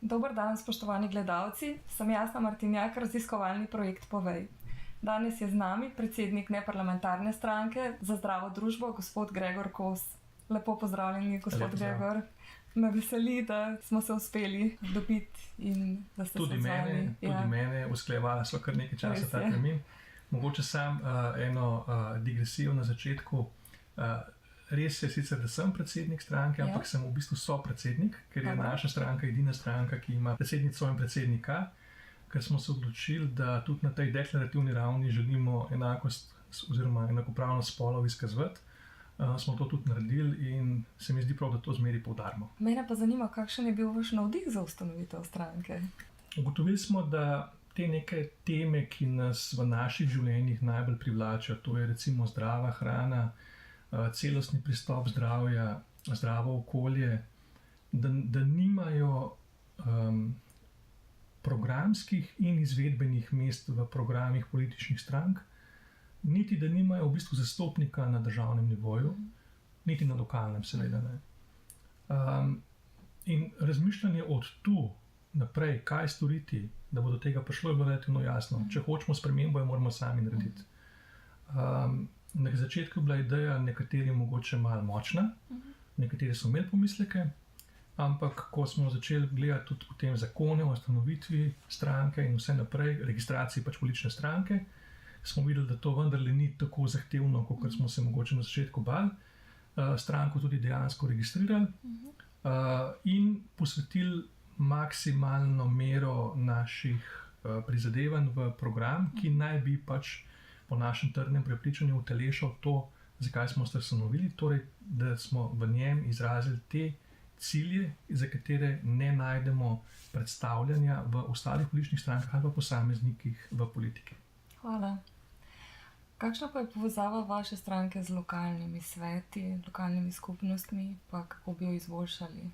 Dober dan, spoštovani gledalci. Sem Jasna Martinjak, raziskovalni projekt Povej. Danes je z nami predsednik neparlamentarne stranke za zdravo družbo, gospod Gregor Kos. Lepo pozdravljeni, gospod Gregor. Me veseli, da smo se uspeli dobiti in da ste se odzvali. Tudi mene usklajevala sva kar nekaj časa ta termin. Mogoče sam eno digresijo na začetku. Res je sicer, da sem predsednik stranke, ampak sem v bistvu sopredsednik, ker je naša stranka edina stranka, ki ima predsednico in predsednika, ker smo se odločili, da tudi na tej deklarativni ravni želimo enakost oziroma enakopravnost spolov izkazovati. Smo to tudi naredili in se mi zdi prav, da to zmeri poudarimo. Mene pa zanima, kakšen je bil vaš navdih za ustanovitev stranke? Ugotovili smo, da te neke teme, ki nas v naših življenjih najbolj privlačijo, to je recimo zdrava hrana, celostni pristop zdravja, zdravo okolje, da nimajo programskih in izvedbenih mest v programih političnih strank, niti da nimajo v bistvu zastopnika na državnem nivoju, niti na lokalnem seveda ne. In razmišljanje od tu naprej, kaj storiti, da bo do tega prišlo, je bilo relativno jasno. Če hočemo spremembo, jo moramo sami narediti. Na začetku je bila ideja nekateri mogoče malo močna, nekateri so imeli pomisleke, ampak ko smo začeli gledati tudi potem zakone o ustanovitvi stranke in vse naprej, registraciji pač politične stranke, smo videli, da to vendarle ni tako zahtevno, kot smo se mogoče na začetku bali. Stranko tudi dejansko registrirali in posvetili maksimalno mero naših prizadevanj v program, ki naj bi pač po našem trdnem prepričanju utelešal to, zakaj smo se ustanovili, torej, da smo v njem izrazili te cilje, za katere ne najdemo predstavljanja v ostalih političnih strankah ali pa posameznikih v politiki. Hvala. Kakšna pa je povezava vaše stranke z lokalnimi sveti, lokalnimi skupnostmi, pa kako bi jo izboljšali?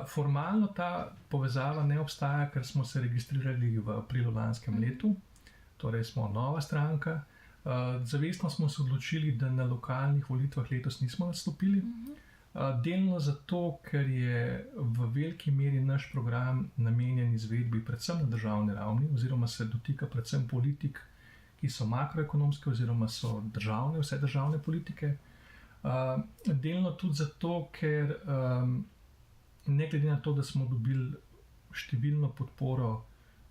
Formalno ta povezava ne obstaja, ker smo se registrirali v aprilu lanskem letu, torej smo nova stranka. Zavestno smo se odločili, da na lokalnih volitvah letos nismo nastopili. Delno zato, ker je v veliki meri naš program namenjen izvedbi predvsem na državni ravni oziroma se dotika predvsem politik, ki so makroekonomske oziroma so državne, vse državne politike. Delno tudi zato, ker ne glede na to, da smo dobili številno podporo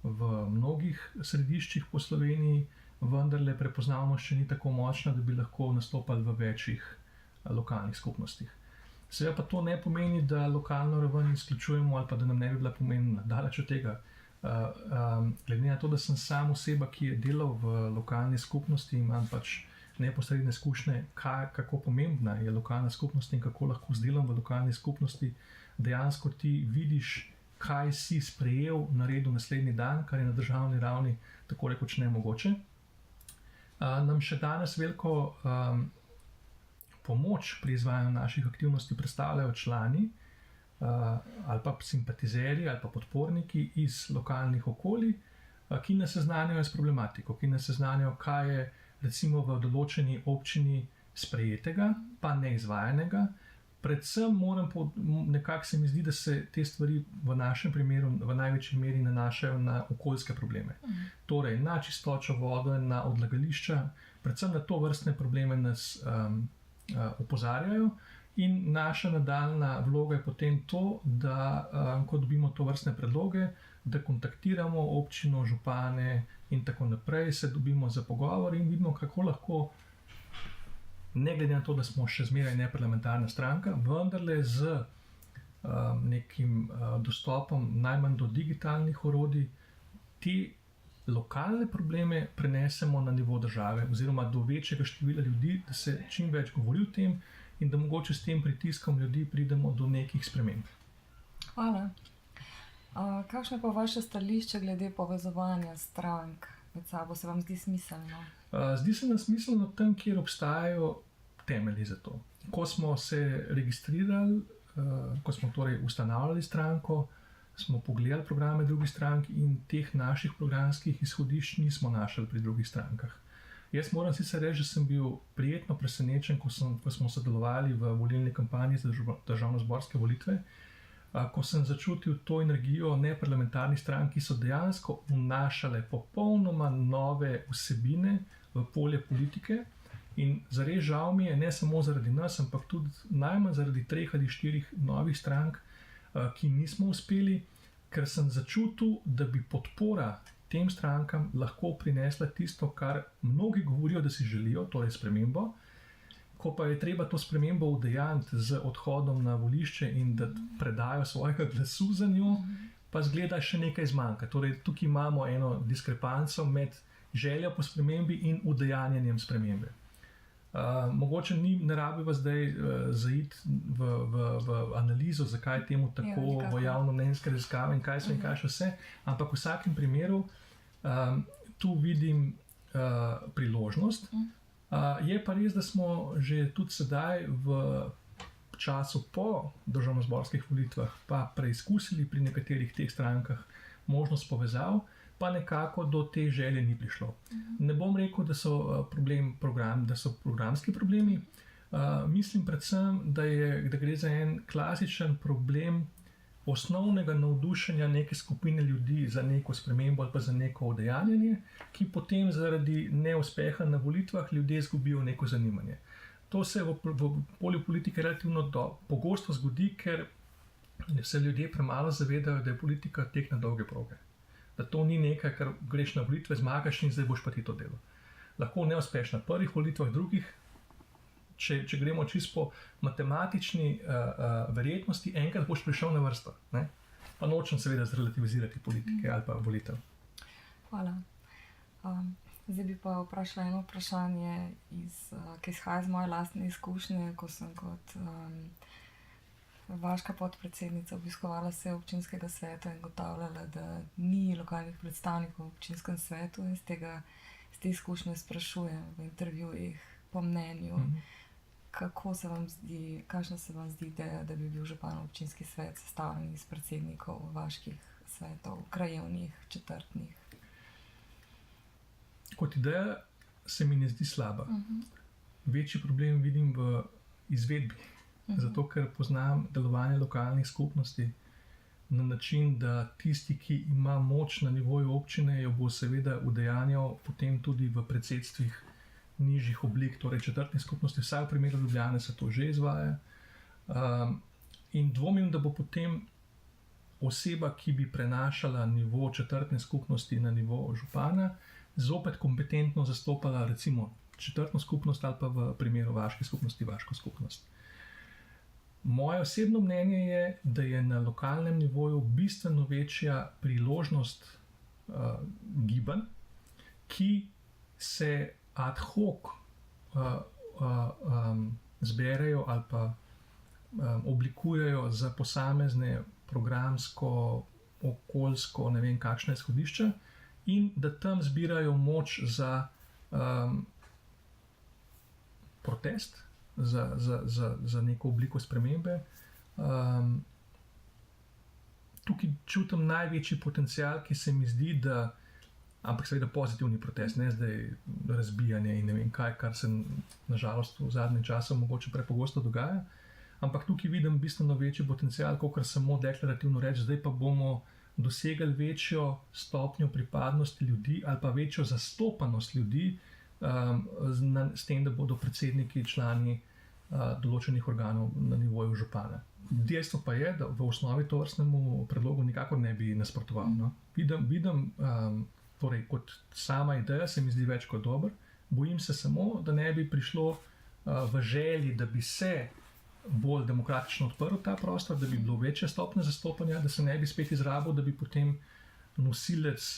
v mnogih središčih po Sloveniji, vendarle prepoznavnost še ni tako močna, da bi lahko nastopali v večjih lokalnih skupnostih. Seveda pa to ne pomeni, da lokalno raven izključujemo ali pa da nam ne bi bila pomembna. Daleč od tega. Glede na to, da sem sam oseba, ki je delal v lokalni skupnosti, imam pač neposredne izkušnje, kako pomembna je lokalna skupnost in kako lahko z delom v lokalni skupnosti dejansko ti vidiš, kaj si sprejel, naredil naslednji dan, kar je na državni ravni tako rekoč nemogoče. Nam še danes veliko pomoč pri izvajanju naših aktivnosti predstavljajo člani ali pa simpatizerji ali pa podporniki iz lokalnih okolij, ki nas seznanjajo s problematiko, ki nas seznanjajo, kaj je recimo v določeni občini sprejetega, pa neizvajanega. Predvsem nekako se mi zdi, da se te stvari v našem primeru v največji meri nanašajo na okoljske probleme. Torej, na čistočo vode, na odlagališča, predvsem na to vrstne probleme nas opozarjajo in naša nadaljna vloga je potem to, da ko dobimo to vrstne predloge, da kontaktiramo občino, župane in tako naprej, se dobimo za pogovor in vidimo, kako lahko ne glede na to, da smo še zmeraj neparlamentarna stranka, vendarle z nekim dostopom najmanj do digitalnih orodij, te lokalne probleme prenesemo na nivo države oziroma do večjega števila ljudi, da se čim več govori o tem in da mogoče s tem pritiskom ljudi pridemo do nekih sprememb. Hvala. Kakšno pa vaše stališče glede povezovanja strank med sabo? Se vam zdi smiselno? Zdi se nam smiselno tam, kjer obstajajo temelji za to. Ko smo se registrirali, ko smo torej ustanavljali stranko, smo pogledali programe drugih strank in teh naših programskih izhodišč nismo našli pri drugih strankah. Jaz moram sicer reči, da sem bil prijetno presenečen, ko smo sodelovali v volilni kampanji za državnozborske volitve, ko sem začutil to energijo neparlamentarnih strank, ki so dejansko vnašale popolnoma nove vsebine v polje politike. In zares žal mi je, ne samo zaradi nas, ampak tudi najmanj zaradi 3 ali 4 novih strank, ki nismo uspeli, ker sem začutil, da bi podpora tem strankam lahko prinesla tisto, kar mnogi govorijo, da si želijo, torej spremembo. Ko pa je treba to spremembo udejanjiti z odhodom na volišče in da predajo svojega glasu za njo, pa zgleda še nekaj zmanjka. Torej, tukaj imamo eno diskrepanco med željo po spremembi in udejanjanjem spremembe. Mogoče ne rabiva zdaj zaiti v analizo, zakaj je temu tako, v javnomnenjske raziskave in kaj so in kaj še vse, ampak v vsakem primeru tu vidim priložnost. Je pa res, da smo že tudi sedaj v času po državnozborskih volitvah pa preizkusili pri nekaterih teh strankah možnost povezav, pa nekako do te želje ni prišlo. Ne bom rekel, da so programski problemi. Mislim predvsem, da gre za en klasičen problem osnovnega navdušenja neke skupine ljudi za neko spremembo ali pa za neko udejanjanje, ki potem zaradi neuspeha na volitvah ljudje izgubijo neko zanimanje. To se v polju politike relativno pogosto zgodi, ker se ljudje premalo zavedajo, da je politika tek na dolge proge. Da to ni nekaj, kar greš na volitve, zmagaš in zdaj boš pa ti to delo. Lahko ne uspeš na prvih volitvah, drugih, če gremo čisto po matematični verjetnosti, enkrat boš prišel na vrsto. Ne? Pa nočem seveda zrelativizirati politike ali pa volitev. Hvala. Zdaj bi pa vprašala eno vprašanje, ki izhaja iz moje lastne izkušnje, ko sem kot vaška podpredsednica obiskovala vse občinskega sveta in ugotavljala, da ni lokalnih predstavnikov v občinskem svetu, in z te izkušnje sprašujem v intervjujih po mnenju, kakšna se vam zdi ideja, da bi bil župan občinski svet sestavljen iz predsednikov vaških svetov, krajevnih, četrtnih? Kot ideja se mi ne zdi slaba. Večji problem vidim v izvedbi. Zato, ker poznam delovanje lokalnih skupnosti na način, da tisti, ki ima moč na nivoju občine, jo bo seveda udejanjal potem tudi v predsedstvih nižjih oblik, torej četrtnih skupnosti. Vsaj v primeru Ljubljane se to že izvaja. In dvomim, da bo potem oseba, ki bi prenašala nivo četrtne skupnosti na nivo župana, zopet kompetentno zastopala recimo četrtno skupnost ali pa v primeru vaške skupnosti vaško skupnost. Moje osebno mnenje je, da je na lokalnem nivoju bistveno večja priložnost gibanj, ki se ad hoc zberejo ali pa oblikujejo za posamezne programsko, okoljsko, ne vem kakšne izhodišča, in da tam zbirajo moč za protest, za neko obliko spremembe. Tukaj čutim največji potencial, ki se mi zdi, ampak seveda pozitivni protest, ne zdaj razbijanje in ne vem kaj, kar se nažalost v zadnjem času mogoče prepogosto dogaja, ampak tukaj vidim bistveno večji potencial, kakor samo deklarativno reči, zdaj pa bomo dosegli večjo stopnjo pripadnosti ljudi ali pa večjo zastopanost ljudi, s tem, da bodo predsedniki člani določenih organov na nivoju župana. Dejstvo pa je, da v osnovi tovrstnemu predlogu nikakor ne bi nasprotoval. No? Vidim, torej kot sama ideja se mi zdi več kot dober, bojim se samo, da ne bi prišlo v želji, da bi se bolj demokratično odprl ta prostor, da bi bilo večje stopnje zastopanja, da se ne bi spet izrabil, da bi potem nosilec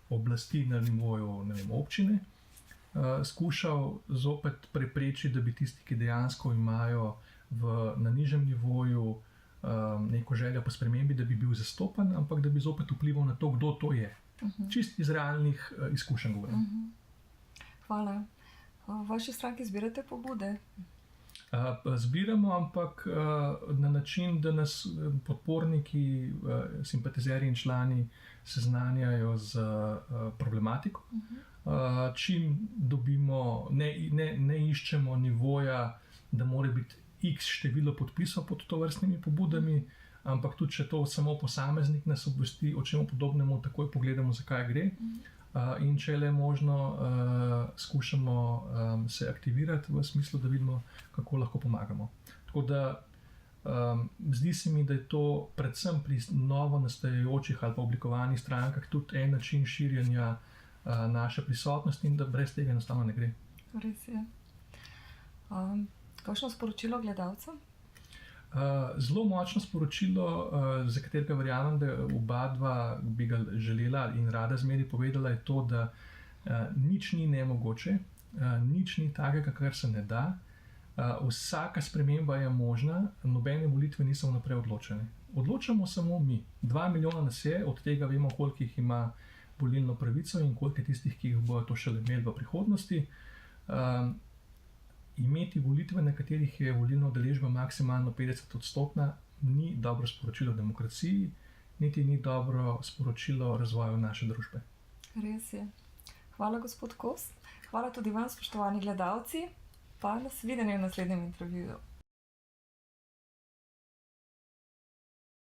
oblasti na nivoju, ne vem, občine skušal zopet preprečiti, da bi tisti, ki dejansko imajo na nižjem nivoju neko željo po spremembi, da bi bil zastopan, ampak da bi zopet vplival na to, kdo to je. Čist iz realnih izkušenj govorim. Hvala. V vaši stranki zbirate pobude? Zbiramo, ampak na način, da nas podporniki, simpatizerji in člani seznanjajo z problematiko. Čim dobimo, ne iščemo nivoja, da mora biti x število podpisov pod tovrstnimi pobudami, ampak tudi če to samo posameznik nas obvesti o čemu podobnemu, takoj pogledamo, zakaj gre. In če je le možno, skušamo se aktivirati v smislu, da vidimo, kako lahko pomagamo. Tako da zdi se mi, da je to predvsem pri novo nastajajočih ali pa oblikovanih strankah tudi en način širjenja naše prisotnosti in da brez tega enostavno ne gre. Res je. Kakšno sporočilo gledalcem? Zelo močno sporočilo, za katerega verjamem, da oba dva bi ga želela in rada zmeri povedala, je to, da nič ni nemogoče, nič ni takega, kar se ne da. Vsaka sprememba je možna, nobene volitve niso vnaprej odločene. Odločamo samo mi. 2 milijona nas je, od tega vemo, koliko jih ima volilno pravico in koliko je tistih, ki jih bojo to šele imeli v prihodnosti. Imeti volitve, na katerih je volilna udeležba maksimalno 50%, ni dobro sporočilo demokraciji, niti ni dobro sporočilo razvoju naše družbe. Res je. Hvala, gospod Kos. Hvala tudi vam, spoštovani gledalci. Pa nasvidenje v naslednjem intervjuju.